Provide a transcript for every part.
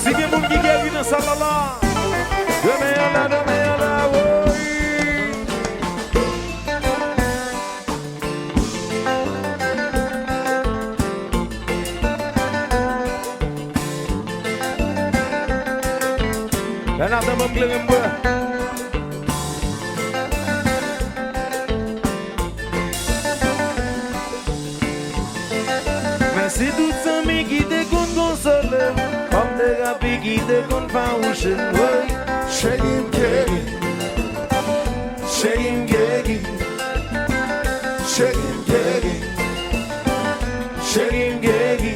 Si gen moun ki geri nan sal la, deme yon la, woy. Ben atan mwen kle mwen. Si tout sa mi qui te kon konsole, comme te rapi qui te kon faouche, oui. Shagim Kegi, Shagim Kegi, Shagim Kegi, Shagim Kegi.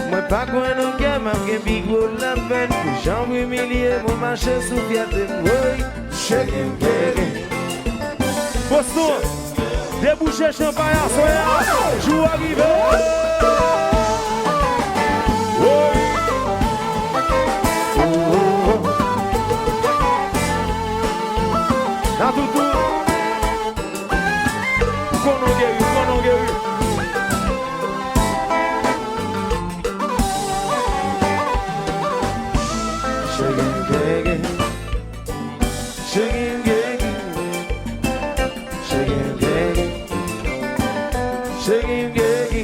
Moi pas quoi non qu'à m'a qu'un bigot la peine, pour j'en humilier mon marché sous fierté, oui. Shagim Kegi. Boston, débouchez champagne, soya, joue arrivé. Na tutu, konon geri. Shagim geri.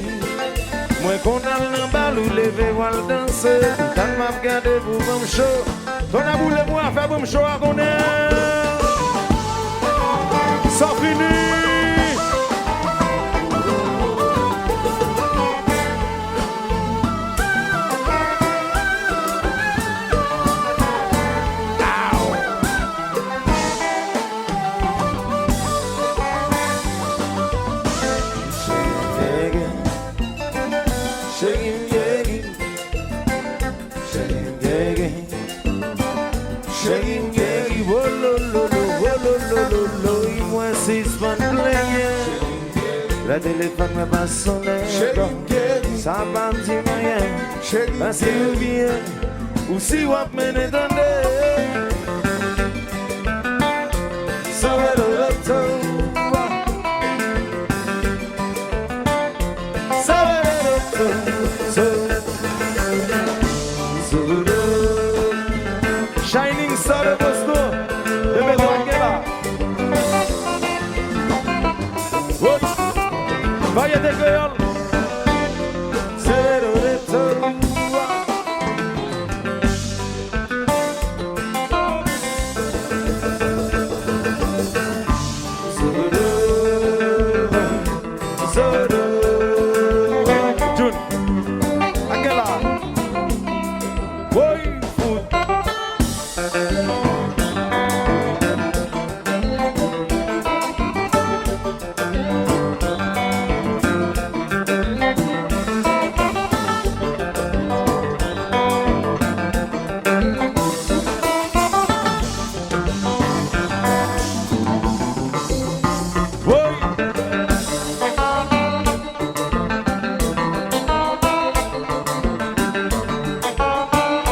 Moi qu'on a le bal ou lever ou al danser, quand m'a regardé pour bon show, ton a boule moi faire bon show à connaître. Ça finit. Shagim geri, moi c'est pas playé. Le téléphone me passe sonner, ça va me dire rien. Parce que bien, ou si wap me n'entendez. Ça va le retour. Ça va le retour. Shining Star de Boston, de Bedouakela. Oui, vaya de Goyol. C'est le retour. June, Akela. Oui, food.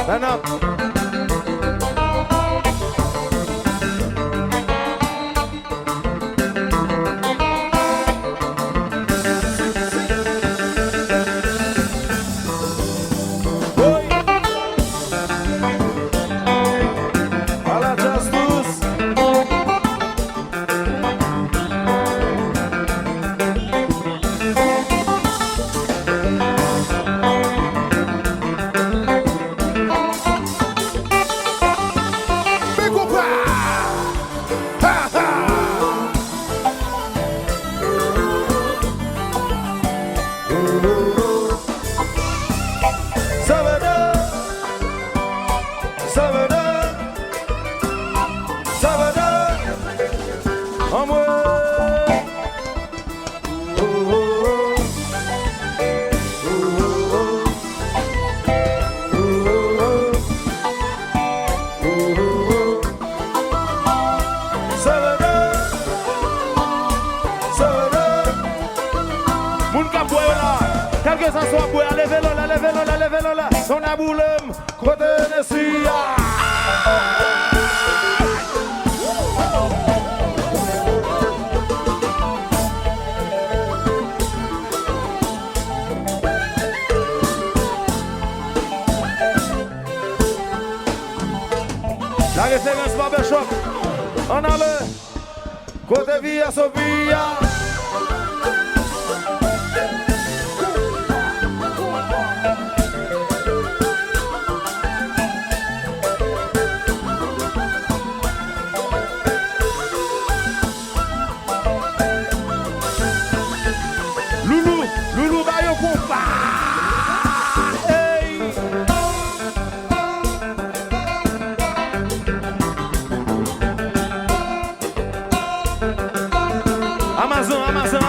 Stand up. Boy. A la Justus. Que ça soit pour levez-le là, son aboulem, côté de Sia. référence barbershop. On a le côté Villa Sofia. Loulou Bayo Compa. Hey.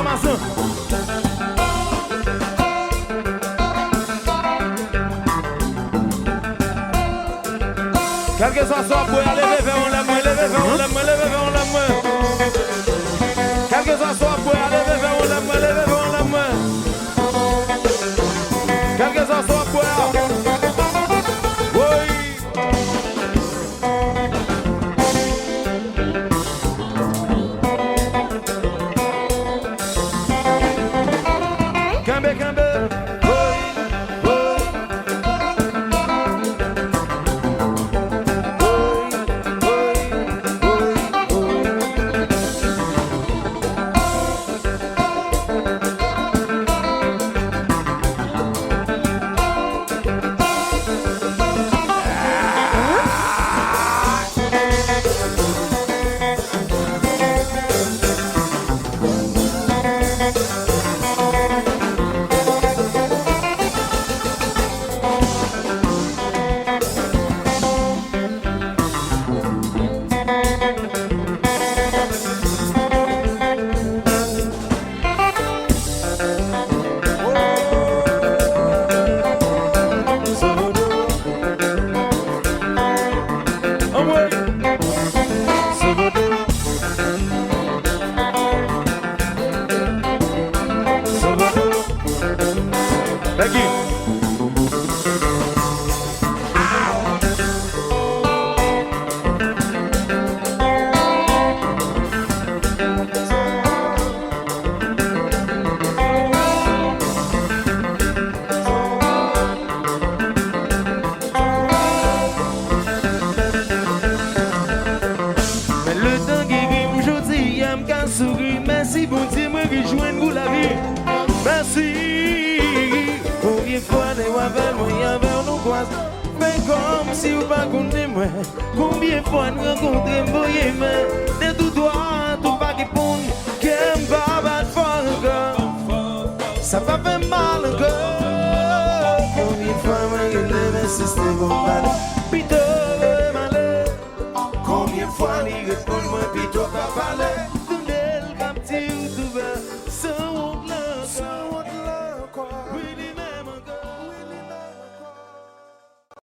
Amazon. Quel que soit pour aller vers on l'aime, Quel que soit pour aller vers on l'aime, Quel que soit pour Merci bon Dieu, moi qui joigne vous la vie. Merci. Combien de fois les wabels, moi y avait nous croise. Mais comme si vous pas comptez moi. Combien de fois nous rencontrons, voyez moi. De tout droit, tout pas qui pond. Qui aime pas battre fort encore. Ça va faire mal encore. Combien de fois moi qui l'aime, c'est ce qu'on va. Pito, malheur. Combien de fois il répond moi, pito, papa.